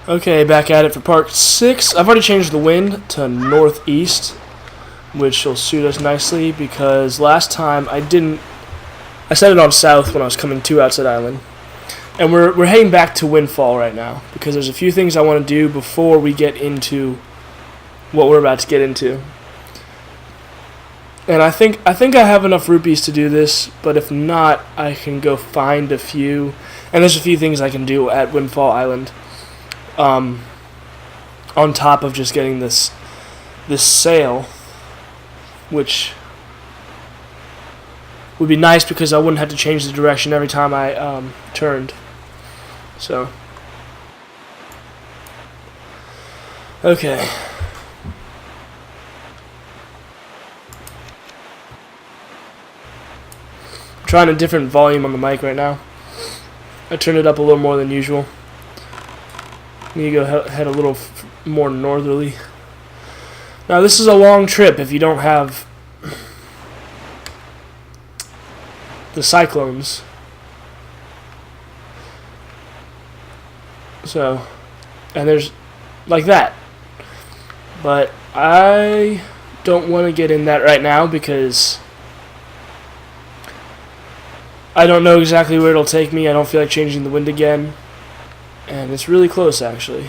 Okay, back at it for part 6. I've already changed the wind to northeast, which will suit us nicely because last time I set it on south when I was coming to Outside Island. And we're heading back to Windfall right now because there's a few things I want to do before we get into what we're about to get into. And I think I have enough rupees to do this, but if not, I can go find a few. And there's a few things I can do at Windfall Island. On top of just getting this sail, which would be nice because I wouldn't have to change the direction every time I turned. So, okay. I'm trying a different volume on the mic right now. I turned it up a little more than usual. Need to go head a little more northerly. Now this is a long trip if you don't have the cyclones. So, and there's like that. But I don't want to get in that right now because I don't know exactly where it'll take me. I don't feel like changing the wind again. And it's really close, actually.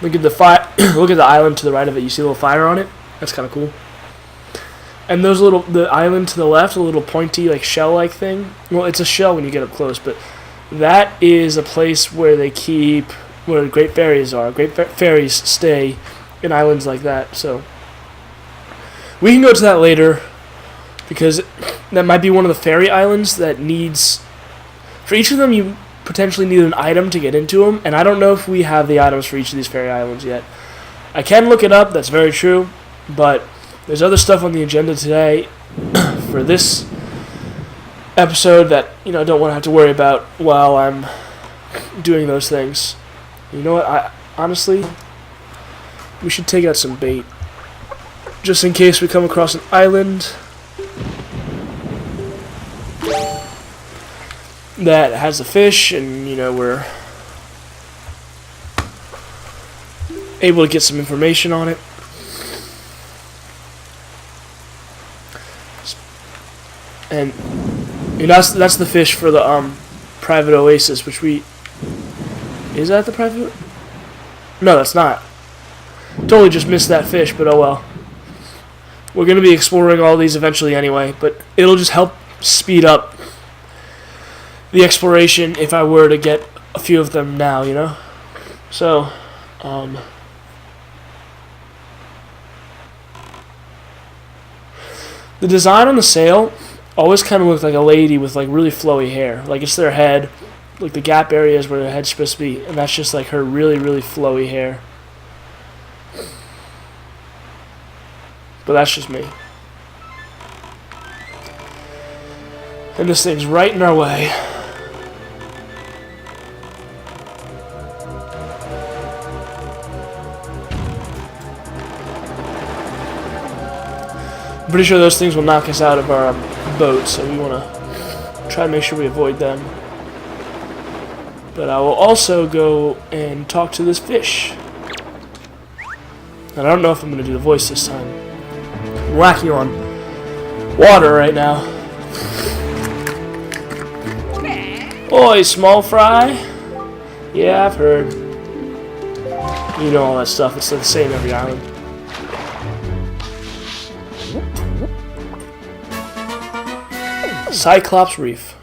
Look at look at the island to the right of it. You see a little fire on it? That's kind of cool. And the island to the left, a little pointy, like shell-like thing. Well, it's a shell when you get up close, but that is a place where where great fairies are. Great fairies stay in islands like that. So we can go to that later because that might be one of the fairy islands that needs. For each of them, you potentially need an item to get into them, and I don't know if we have the items for each of these fairy islands yet. I can look it up, that's very true, but there's other stuff on the agenda today for this episode that I don't want to have to worry about while I'm doing those things. You know what, honestly, we should take out some bait, just in case we come across an island that has a fish, and we're able to get some information on it. And that's the fish for the private oasis, which is that the private? No, that's not. Totally just missed that fish, but oh well. We're gonna be exploring all these eventually anyway, but it'll just help speed up the exploration if I were to get a few of them now, So, the design on the sail always kind of looked like a lady with like really flowy hair. Like it's their head, like the gap area is where their head's supposed to be, and that's just like her really, really flowy hair. But that's just me. And this thing's right in our way. I'm pretty sure those things will knock us out of our boat, so we want to try to make sure we avoid them. But I will also go and talk to this fish. And I don't know if I'm going to do the voice this time. I'm lacking on water right now. Oi, small fry. Yeah, I've heard. You know all that stuff. It's the same every island. Cyclops Reef.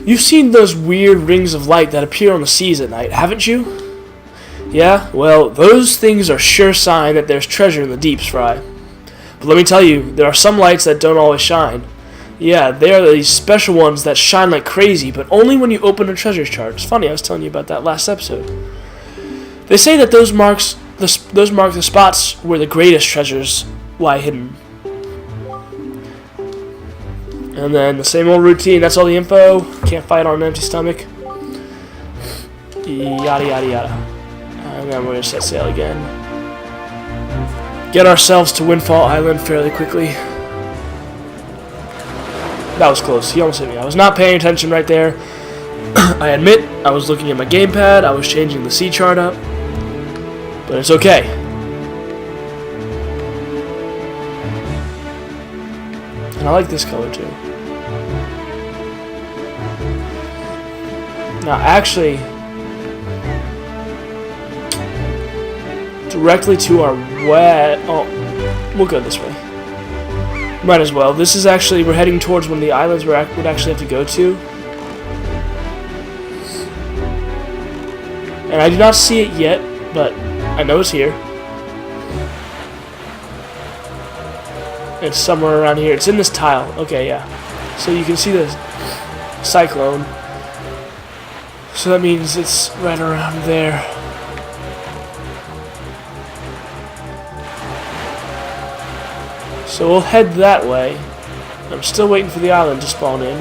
You've seen those weird rings of light that appear on the seas at night, haven't you? Yeah? Well, those things are sure sign that there's treasure in the deeps, Fry. But let me tell you, there are some lights that don't always shine. Yeah, they are these special ones that shine like crazy, but only when you open a treasure chart. It's funny, I was telling you about that last episode. They say that those mark the spots where the greatest treasures lie hidden. And then the same old routine, that's all the info. Can't fight on an empty stomach. Yada yada yada. And then we're going to set sail again. Get ourselves to Windfall Island fairly quickly. That was close. He almost hit me. I was not paying attention right there. I admit, I was looking at my gamepad. I was changing the C chart up. But it's okay. And I like this color too. Now, actually, directly to our west. Oh, we'll go this way. Might as well. This is actually, we're heading towards one of the islands we would actually have to go to. And I do not see it yet, but I know it's here. It's somewhere around here. It's in this tile. Okay, yeah. So you can see the cyclone. So that means it's right around there. So we'll head that way. I'm still waiting for the island to spawn in.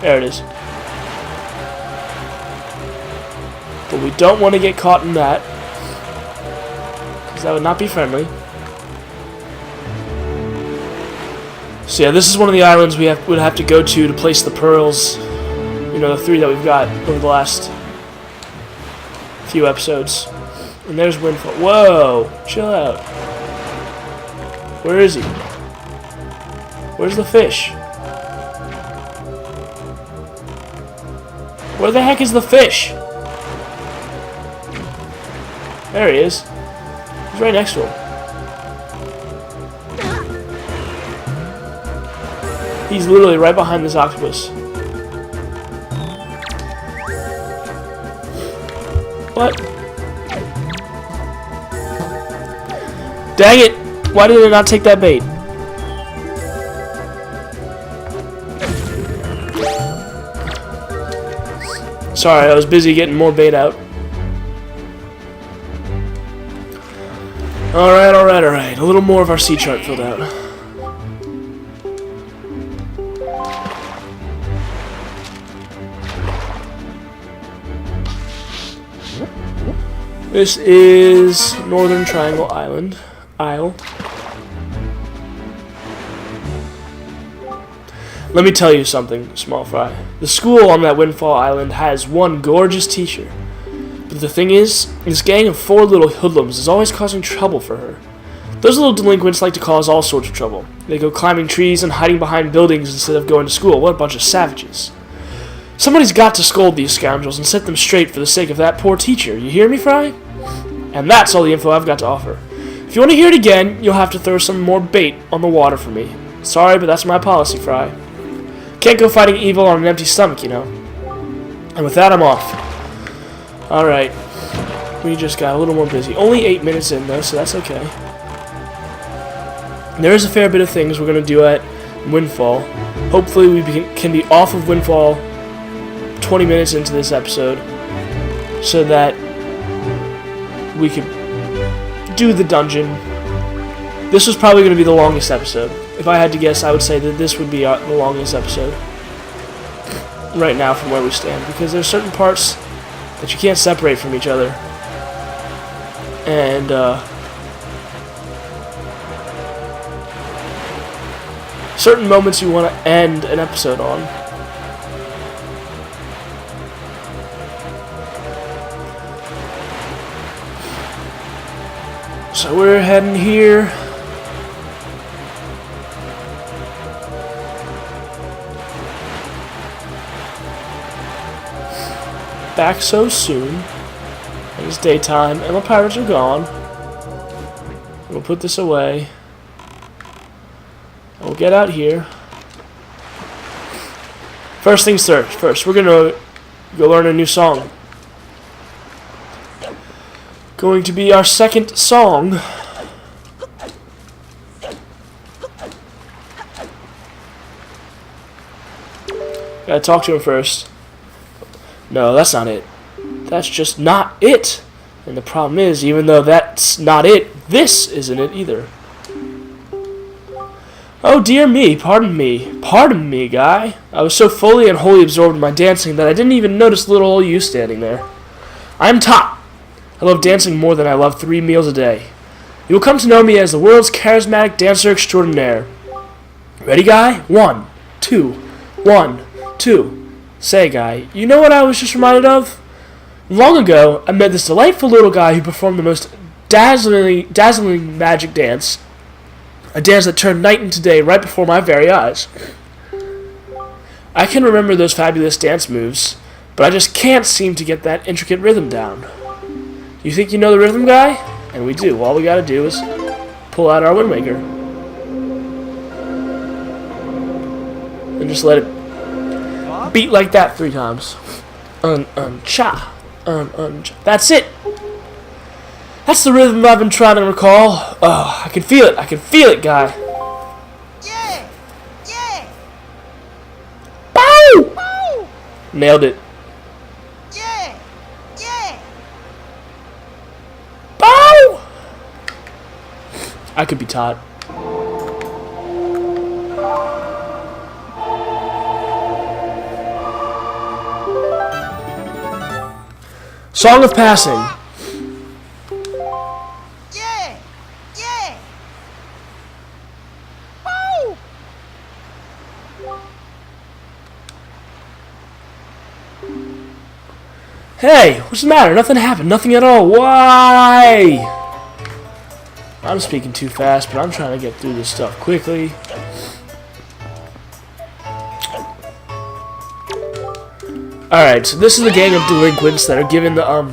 There it is. But we don't want to get caught in that, because that would not be friendly. So yeah, this is one of the islands we would have to go to place the pearls. You know, the 3 that we've got over the last few episodes. And there's Windfall. Whoa! Chill out. Where is he? Where's the fish? Where the heck is the fish? There he is. He's right next to him. He's literally right behind this octopus. What? Dang it! Why did I not take that bait? Sorry, I was busy getting more bait out. Alright. A little more of our sea chart filled out. This is Northern Triangle Isle. Let me tell you something, Small Fry. The school on that Windfall Island has one gorgeous teacher. But the thing is, this gang of 4 little hoodlums is always causing trouble for her. Those little delinquents like to cause all sorts of trouble. They go climbing trees and hiding behind buildings instead of going to school. What a bunch of savages. Somebody's got to scold these scoundrels and set them straight for the sake of that poor teacher. You hear me, Fry? And that's all the info I've got to offer. If you want to hear it again, you'll have to throw some more bait on the water for me. Sorry, but that's my policy, Fry. Can't go fighting evil on an empty stomach, you know. And with that, I'm off. Alright. We just got a little more busy. Only 8 minutes in, though, so that's okay. There is a fair bit of things we're going to do at Windfall. Hopefully we can be off of Windfall 20 minutes into this episode, so that we could do the dungeon. This was probably going to be the longest episode. If I had to guess, I would say that this would be the longest episode right now from where we stand, because there's certain parts that you can't separate from each other, and certain moments you want to end an episode on. So we're heading here. Back so soon. It's daytime and the pirates are gone. We'll put this away. And we'll get out here. First things first, we're gonna go learn a new song. Going to be our second song. Gotta talk to him first. No, that's not it. That's just not it. And the problem is, even though that's not it, this isn't it either. Oh dear me, pardon me, guy. I was so fully and wholly absorbed in my dancing that I didn't even notice little old you standing there. I'm Top. I love dancing more than I love 3 meals a day. You will come to know me as the world's charismatic dancer extraordinaire. Ready, guy? 1, 2, 1, 2. Say, guy, you know what I was just reminded of? Long ago, I met this delightful little guy who performed the most dazzling magic dance. A dance that turned night into day right before my very eyes. I can remember those fabulous dance moves, but I just can't seem to get that intricate rhythm down. You think you know the rhythm, guy? And we do. All we gotta do is pull out our Wind Waker. And just let it beat like that 3 times. Cha. Cha. That's it. That's the rhythm I've been trying to recall. Oh, I can feel it. I can feel it, guy. Yeah! Yeah! Bow! Bow! Nailed it. Yeah! Yeah! Bow! I could be taught. Song of Passing. Yeah! Yeah! Bow! Hey, what's the matter? Nothing happened. Nothing at all. Why? I'm speaking too fast, but I'm trying to get through this stuff quickly. Alright, so this is the gang of delinquents that are giving the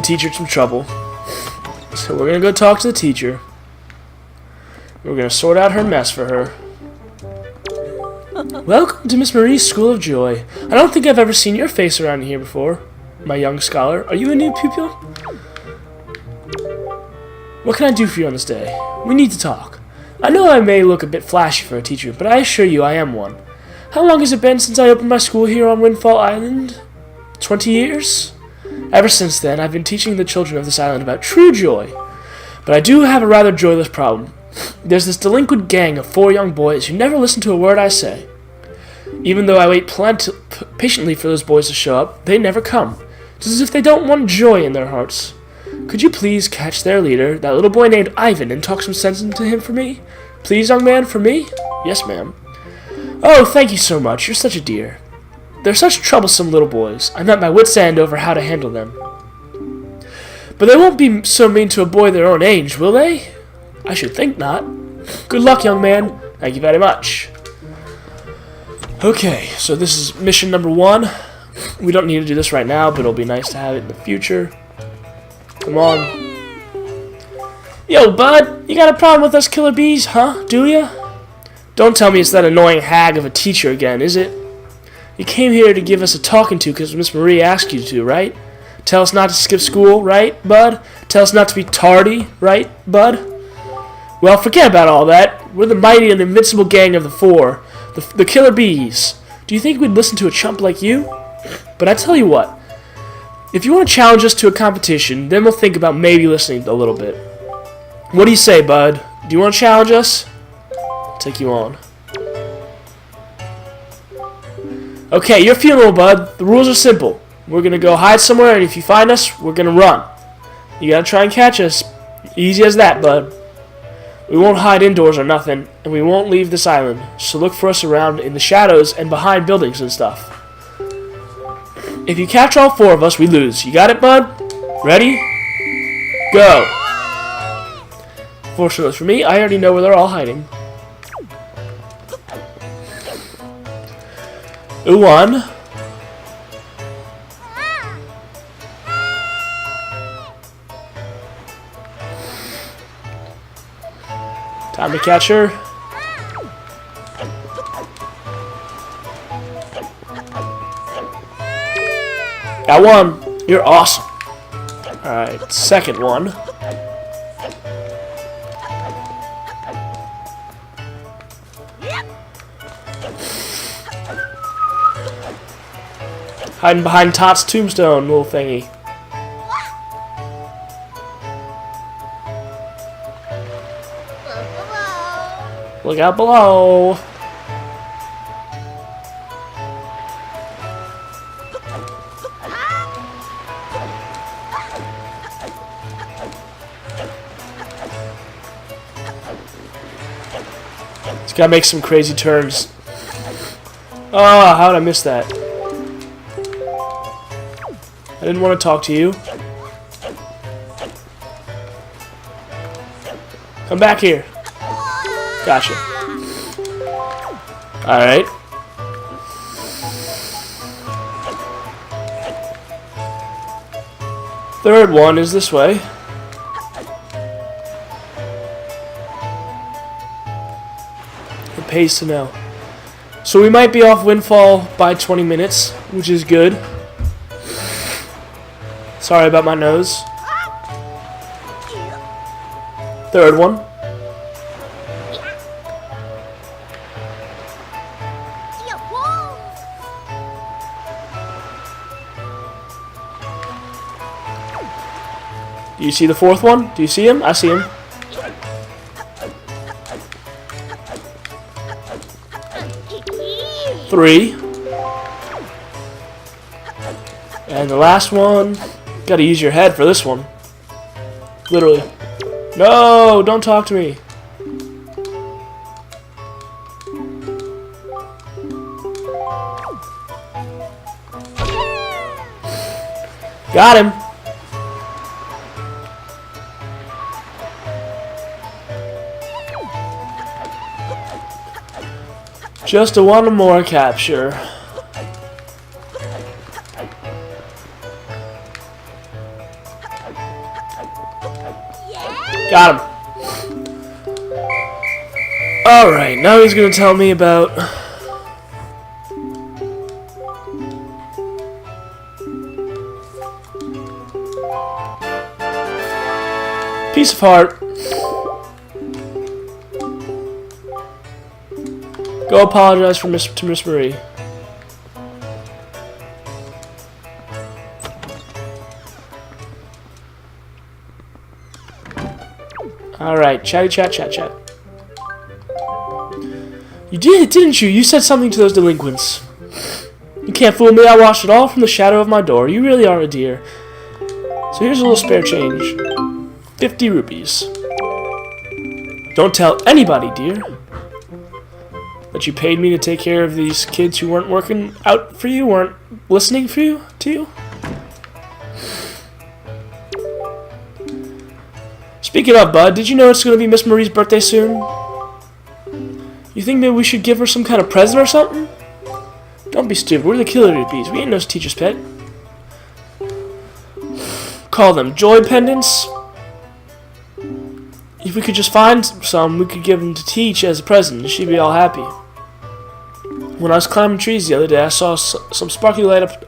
teacher some trouble. So we're gonna go talk to the teacher. We're gonna sort out her mess for her. Welcome to Miss Marie's School of Joy. I don't think I've ever seen your face around here before, my young scholar. Are you a new pupil? What can I do for you on this day? We need to talk. I know I may look a bit flashy for a teacher, but I assure you I am one. How long has it been since I opened my school here on Windfall Island? 20 years? Ever since then, I've been teaching the children of this island about true joy. But I do have a rather joyless problem. There's this delinquent gang of 4 young boys who never listen to a word I say. Even though I wait patiently for those boys to show up, they never come. It's as if they don't want joy in their hearts. Could you please catch their leader, that little boy named Ivan, and talk some sense into him for me? Please, young man, for me? Yes, ma'am. Oh, thank you so much. You're such a dear. They're such troublesome little boys. I'm at my wit's end over how to handle them. But they won't be so mean to a boy their own age, will they? I should think not. Good luck, young man. Thank you very much. Okay, so this is mission number 1. We don't need to do this right now, but it'll be nice to have it in the future. Come on. Yo, bud, you got a problem with us killer bees, huh? Do ya? Don't tell me it's that annoying hag of a teacher again, is it? You came here to give us a talking to because Miss Marie asked you to, right? Tell us not to skip school, right, bud? Tell us not to be tardy, right, bud? Well, forget about all that. We're the mighty and invincible gang of the 4. The killer bees. Do you think we'd listen to a chump like you? But I tell you what. If you want to challenge us to a competition, then we'll think about maybe listening a little bit. What do you say, bud? Do you want to challenge us? I'll take you on. Okay, your funeral, bud. The rules are simple. We're going to go hide somewhere, and if you find us, we're going to run. You got to try and catch us. Easy as that, bud. We won't hide indoors or nothing, and we won't leave this island, so look for us around in the shadows and behind buildings and stuff. If you catch all 4 of us, we lose. You got it, bud? Ready? Go! Fortunately for me, I already know where they're all hiding. 1. Time to catch her. Got 1. You're awesome. Alright, second one. Hiding behind Tot's tombstone, little thingy. Look out below. Gotta make some crazy turns. Oh, how did I miss that? I didn't want to talk to you. Come back here. Gotcha. Alright. Third one is this way. It pays to know. So we might be off Windfall by 20 minutes, which is good. Sorry about my nose. Third one. Do you see the fourth one? Do you see him? I see him. Three. And the last one. Gotta use your head for this one. Literally. No! Don't talk to me. Got him! Just a one more capture. Got him. Alright, now he's gonna tell me about piece of heart. Go apologize to Miss Marie. Alright, chatty chat, chat chat. You did, didn't you? You said something to those delinquents. You can't fool me, I watched it all from the shadow of my door. You really are a dear. So here's a little spare change. 50 rupees. Don't tell anybody, dear, that you paid me to take care of these kids who weren't working out for you, weren't listening for you, to you. Speaking of, Bud, did you know it's going to be Miss Marie's birthday soon? You think maybe we should give her some kind of present or something? Don't be stupid, we're the killer bees. We ain't no teacher's pet. Call them joy pendants. If we could just find some, we could give them to Teach as a present, and she'd be all happy. When I was climbing trees the other day, I saw some sparkly light up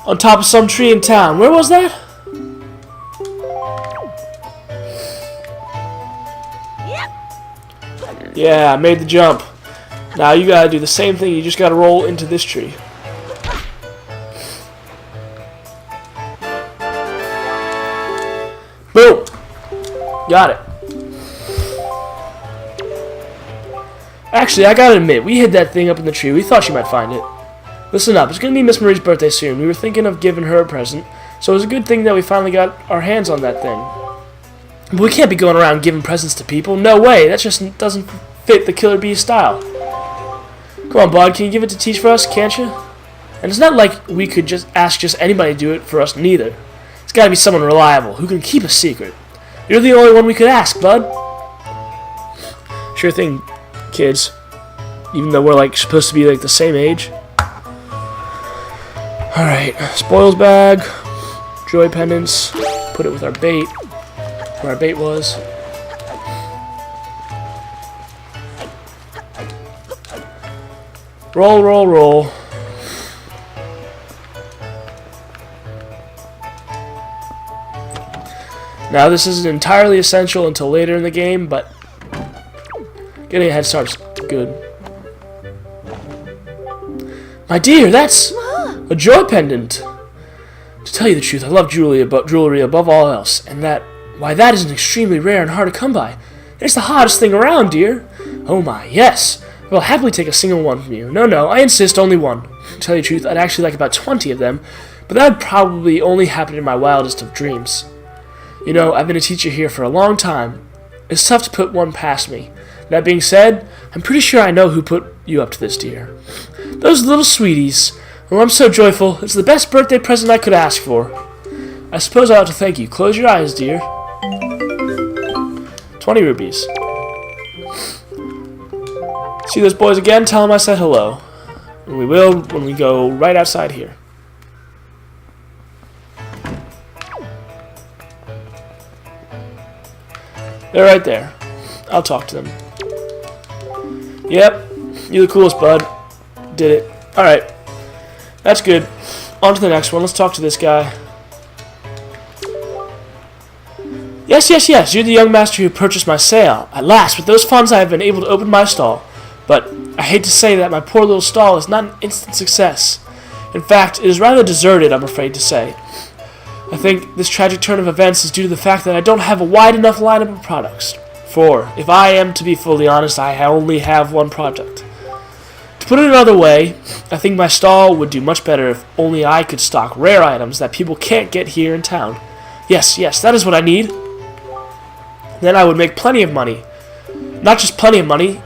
on top of some tree in town. Where was that? Yeah, I made the jump. Now you gotta do the same thing, you just gotta roll into this tree. Boom! Got it. Actually, I gotta admit, we hid that thing up in the tree. We thought she might find it. Listen up, it's gonna be Miss Marie's birthday soon. We were thinking of giving her a present, so it was a good thing that we finally got our hands on that thing. But we can't be going around giving presents to people. No way, that just doesn't fit the Killer Bee style. Come on, Bud, can you give it to Teach for us, can't you? And it's not like we could just ask anybody to do it for us neither. It's gotta be someone reliable, who can keep a secret. You're the only one we could ask, Bud. Sure thing, kids. Even though we're like supposed to be like the same age. Alright, spoils bag, joy pendants, put it with our bait, where our bait was. Roll, roll, roll. Now this isn't entirely essential until later in the game, but getting a head start's good. My dear, that's a joy pendant. To tell you the truth, I love jewelry above all else, and that is an extremely rare and hard to come by. It's the hottest thing around, dear. Oh my, yes. I will happily take a single one from you. No, I insist, only one. To tell you the truth, I'd actually like about 20 of them, but that would probably only happen in my wildest of dreams. You know, I've been a teacher here for a long time. It's tough to put one past me. That being said, I'm pretty sure I know who put you up to this, dear. Those little sweeties. Oh, I'm so joyful. It's the best birthday present I could ask for. I suppose I ought to thank you. Close your eyes, dear. 20 rupees. See those boys again? Tell them I said hello. And we will when we go right outside here. They're right there. I'll talk to them. Yep, you're the coolest, bud. Did it. Alright. That's good. On to the next one. Let's talk to this guy. Yes, yes, yes. You're the young master who purchased my sale. At last, with those funds, I have been able to open my stall. But I hate to say that my poor little stall is not an instant success. In fact, it is rather deserted, I'm afraid to say. I think this tragic turn of events is due to the fact that I don't have a wide enough lineup of products. For, if I am to be fully honest, I only have one product. To put it another way, I think my stall would do much better if only I could stock rare items that people can't get here in town. Yes, yes, that is what I need. Then I would make plenty of money. Not just plenty of money,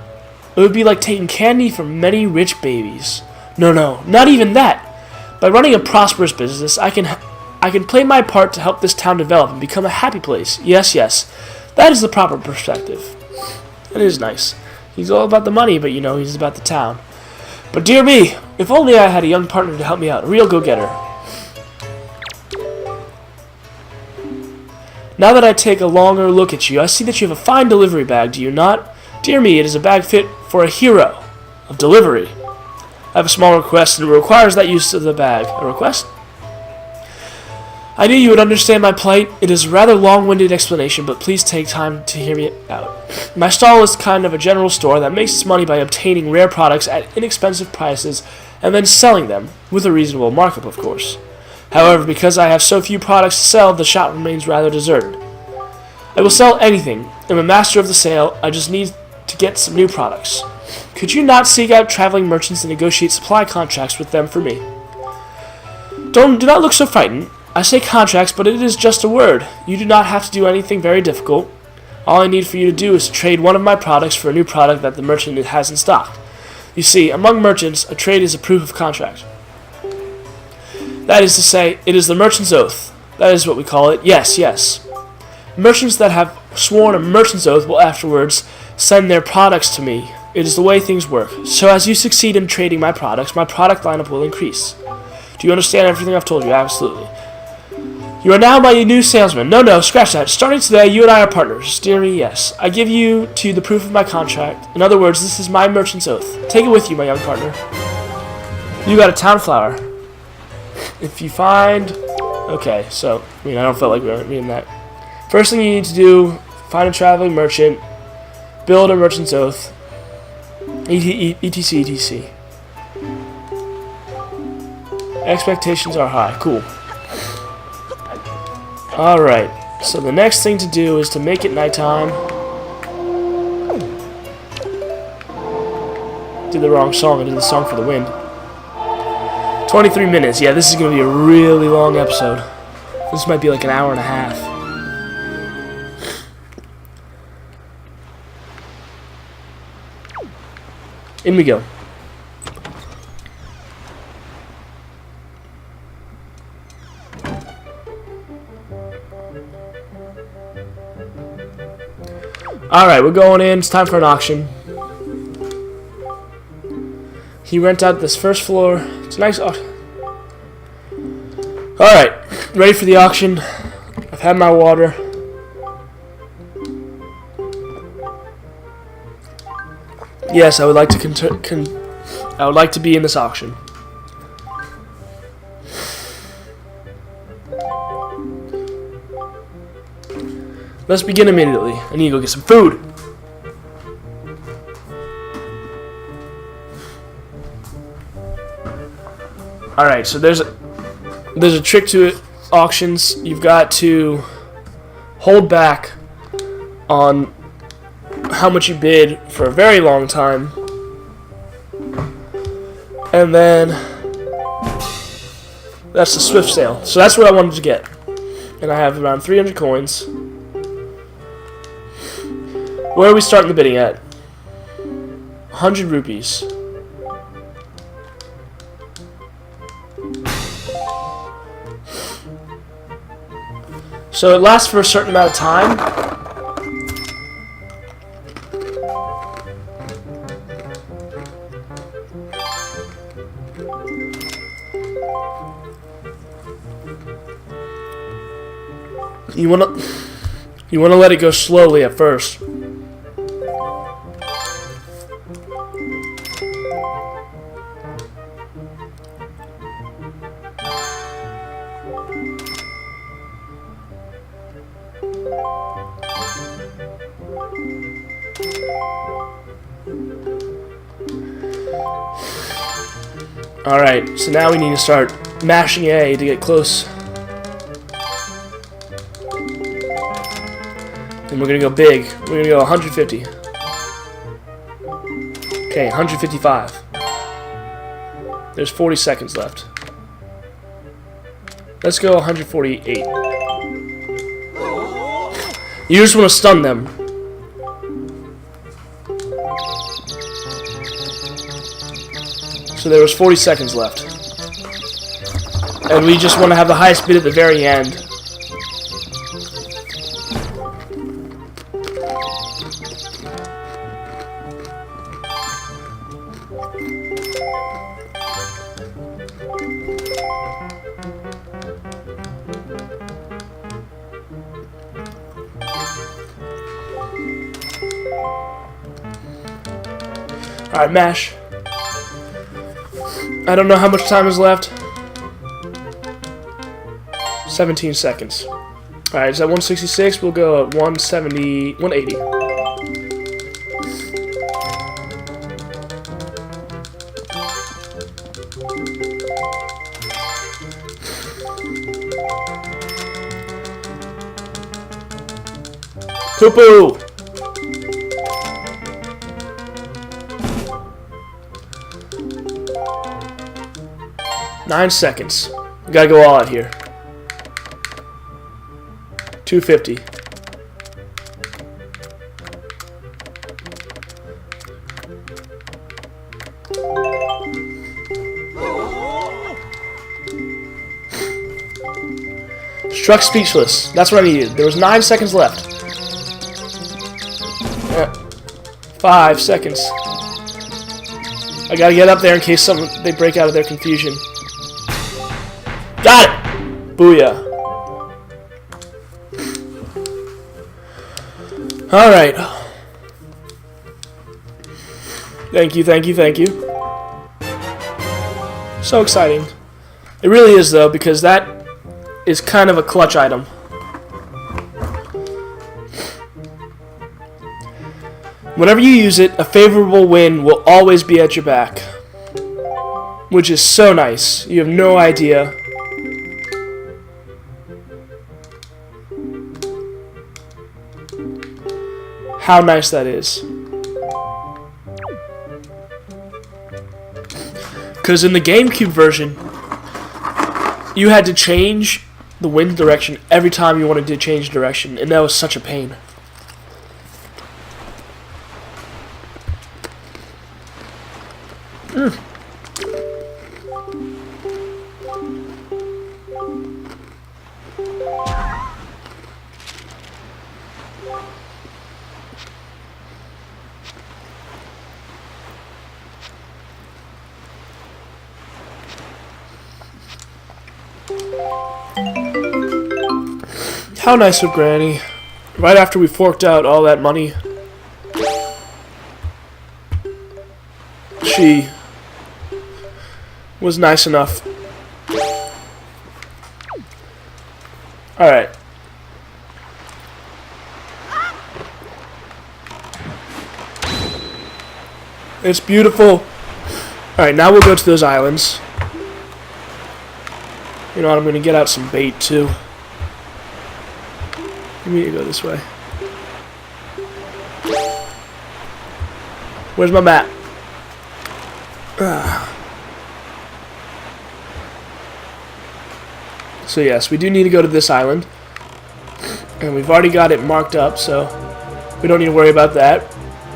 it would be like taking candy from many rich babies. No, no, not even that. By running a prosperous business, I can play my part to help this town develop and become a happy place. Yes, yes, that is the proper perspective. It is nice. He's all about the money, but you know, he's about the town. But dear me, if only I had a young partner to help me out, a real go-getter. Now that I take a longer look at you, I see that you have a fine delivery bag, do you not? Dear me, it is a bag fit for a hero of delivery. I have a small request, and it requires that use of the bag. A request? I knew you would understand my plight. It is a rather long-winded explanation, but please take time to hear me out. My stall is kind of a general store that makes its money by obtaining rare products at inexpensive prices and then selling them, with a reasonable markup, of course. However, because I have so few products to sell, the shop remains rather deserted. I will sell anything. I'm a master of the sale. I just need to get some new products. Could you not seek out traveling merchants and negotiate supply contracts with them for me? Do not look so frightened. I say contracts, but it is just a word. You do not have to do anything very difficult. All I need for you to do is to trade one of my products for a new product that the merchant has in stock. You see, among merchants, a trade is a proof of contract. That is to say, it is the merchant's oath. That is what we call it. Yes, yes. Merchants that have sworn a merchant's oath will afterwards send their products to me. It is the way things work. So as you succeed in trading my products, my product lineup will increase. Do you understand everything I've told you? Absolutely. You are now my new salesman. No, no, scratch that. Starting today, you and I are partners. Dear me, yes. I give you to the proof of my contract. In other words, this is my merchant's oath. Take it with you, my young partner. You got a town flower. If you find... Okay, so, I don't feel like we're reading that. First thing you need to do, find a traveling merchant, build a merchant's oath, etc, etc. Expectations are high. Cool. Alright, so the next thing to do is to make it nighttime. Did the wrong song. I did the song for the wind. 23 minutes. Yeah, this is going to be a really long episode. This might be like an hour and a half. In we go. Alright, we're going in. It's time for an auction. He rent out this first floor. It's a nice auction. Alright, ready for the auction. I've had my water. Yes, I would like to I would like to be in this auction. Let's begin immediately. I need to go get some food. Alright, so there's a trick to it. Auctions. You've got to hold back on how much you bid for a very long time. And then that's the swift sale. So that's what I wanted to get. And I have around 300 coins. Where are we starting the bidding at? 100 rupees. So it lasts for a certain amount of time. You wanna let it go slowly at first. Alright, so now we need to start mashing A to get close. And we're gonna go big. We're gonna go 150. Okay, 155. There's 40 seconds left. Let's go 148. You just want to stun them. So there was 40 seconds left. And we just want to have the highest bid at the very end. Alright, mash. I don't know how much time is left. 17 seconds. Alright, it's at 166. We'll go at 170, 180. Poo-poo! Nine seconds. We gotta go all out here. 250. Struck speechless. That's what I needed. There was 9 seconds left. 5 seconds. I gotta get up there in case they break out of their confusion. Got it! Booyah. Alright. Thank you, thank you, thank you. So exciting. It really is, though, because that is kind of a clutch item. Whenever you use it, a favorable wind will always be at your back. Which is so nice. You have no idea. How nice that is. Because in the GameCube version, you had to change the wind direction every time you wanted to change direction, and that was such a pain. How nice of Granny. Right after we forked out all that money, she was nice enough. Alright. It's beautiful. Alright, now we'll go to those islands. You know what, I'm going to get out some bait too. We need to go this way. Where's my map? So yes, we do need to go to this island. And we've already got it marked up, so we don't need to worry about that.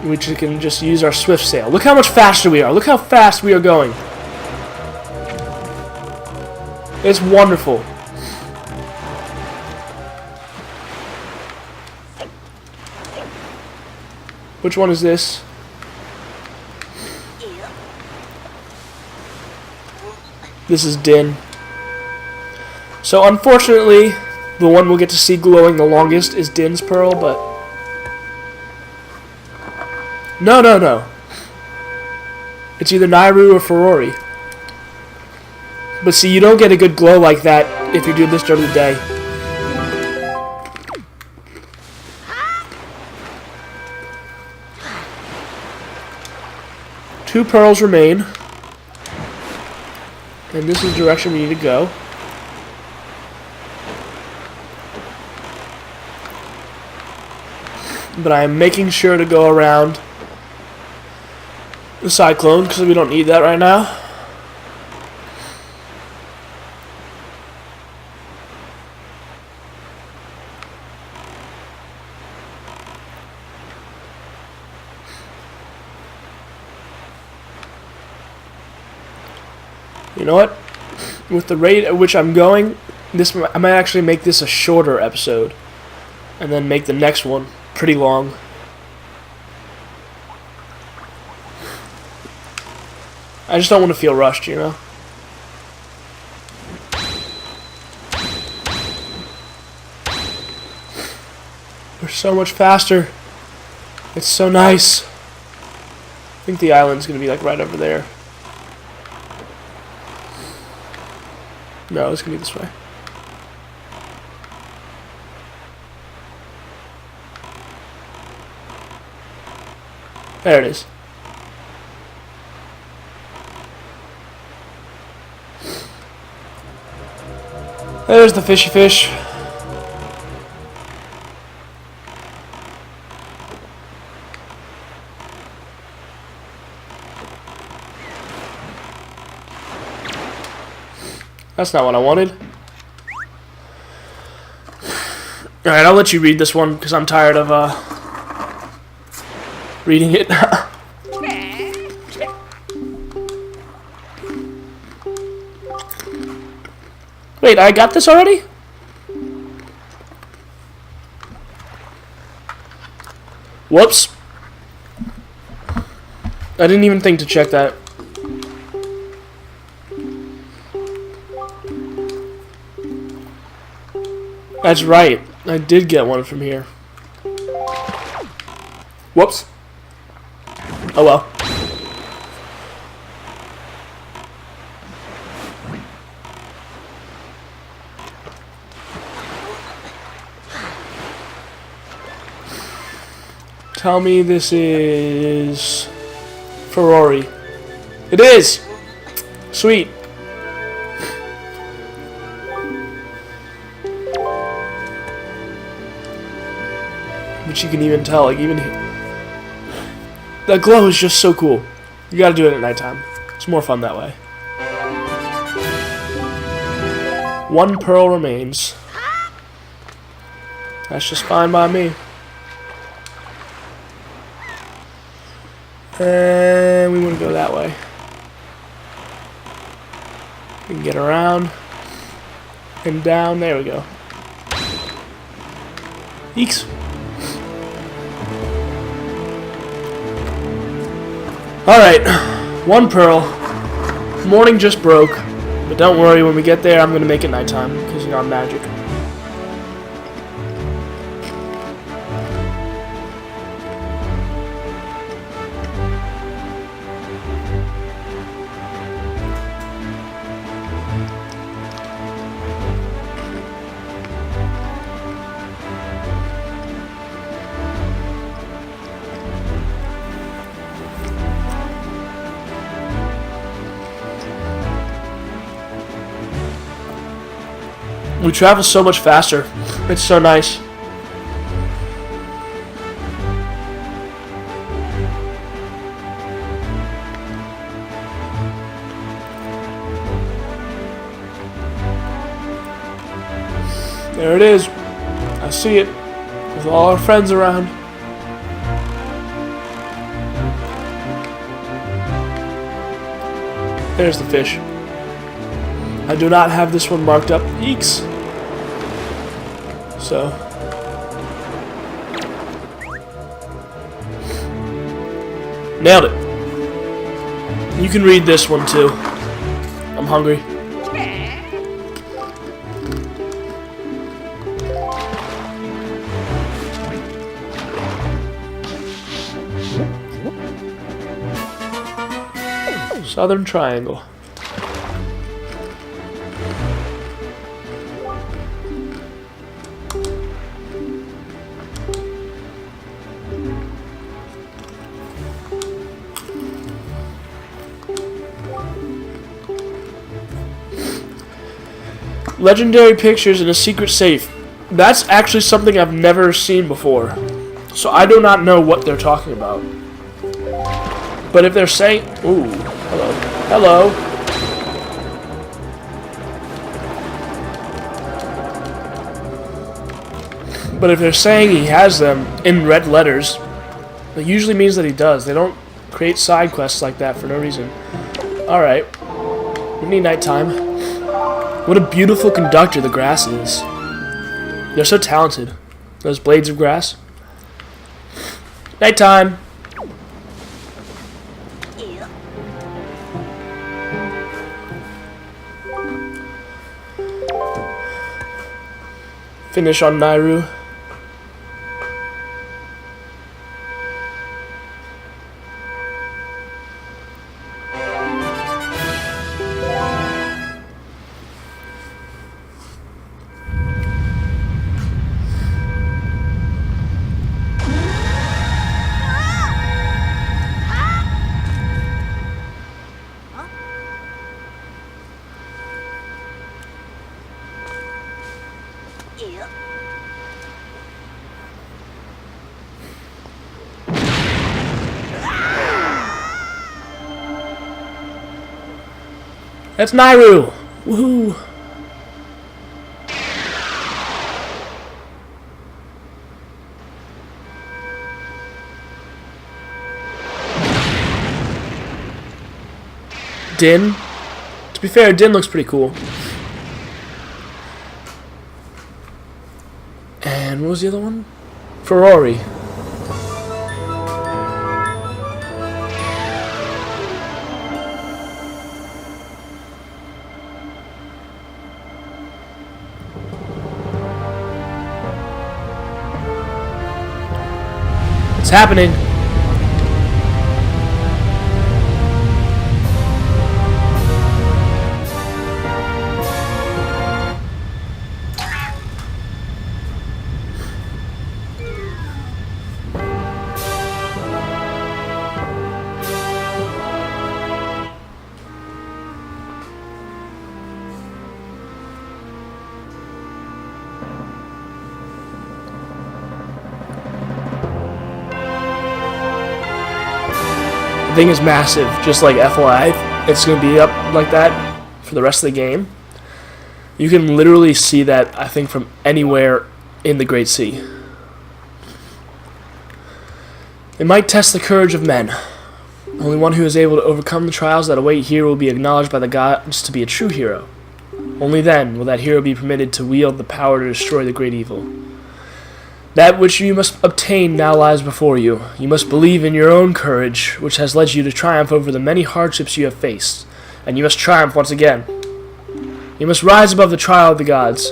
We can just use our swift sail. Look how much faster we are. Look how fast we are going. It's wonderful. Which one is this? This is Din. So unfortunately, the one we'll get to see glowing the longest is Din's Pearl, but... No. It's either Nairu or Ferori. But see, you don't get a good glow like that if you do this during the day. Two pearls remain. And this is the direction we need to go. But I am making sure to go around the cyclone because we don't need that right now. You know what? With the rate at which I'm going, I might actually make this a shorter episode, and then make the next one pretty long. I just don't want to feel rushed, you know? We're so much faster. It's so nice. I think the island's going to be like right over there. No, it's going to be this way. There it is. There's the fishy fish. That's not what I wanted. Alright, I'll let you read this one because I'm tired of reading it. Wait, I got this already? Whoops. I didn't even think to check that. That's right. I did get one from here. Whoops. Oh well. Tell me this is Ferori. It is! Sweet. But you can even tell, like, even that glow is just so cool. You gotta do it at nighttime. It's more fun that way. One pearl remains. That's just fine by me. And we want to go that way. We can get around and down. There we go. Eeks. Alright, one pearl. Morning just broke. But don't worry, when we get there, I'm going to make it nighttime. Because, you know, I'm magic. We travel so much faster. It's so nice. There it is. I see it. With all our friends around. There's the fish. I do not have this one marked up. Eeks. So. Nailed it. You can read this one too. I'm hungry. Southern Triangle. Legendary pictures in a secret safe. That's actually something I've never seen before. So I do not know what they're talking about. But if they're saying... Ooh, hello. Hello. But if they're saying he has them in red letters, it usually means that he does. They don't create side quests like that for no reason. Alright. We need nighttime. What a beautiful conductor the grass is. They're so talented. Those blades of grass. Nighttime. Finish on Nairu. That's Nairu! Woohoo! Din? To be fair, Din looks pretty cool. And what was the other one? Ferrari. It's happening. The thing is massive, just like FYI. It's going to be up like that for the rest of the game. You can literally see that, I think, from anywhere in the Great Sea. It might test the courage of men. Only one who is able to overcome the trials that await here will be acknowledged by the gods to be a true hero. Only then will that hero be permitted to wield the power to destroy the great evil. That which you must obtain now lies before you. You must believe in your own courage, which has led you to triumph over the many hardships you have faced. And you must triumph once again. You must rise above the trial of the gods.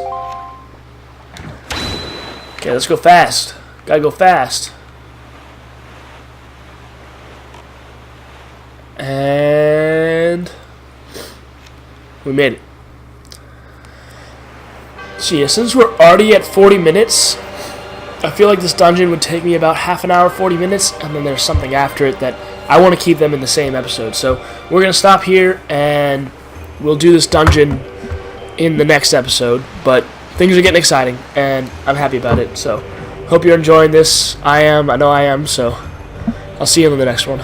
Okay, let's go fast. Gotta go fast. And... we made it. So yeah, since we're already at 40 minutes... I feel like this dungeon would take me about half an hour, 40 minutes, and then there's something after it that I want to keep them in the same episode. So we're going to stop here, and we'll do this dungeon in the next episode. But things are getting exciting, and I'm happy about it. So hope you're enjoying this. I am. I know I am. So I'll see you in the next one.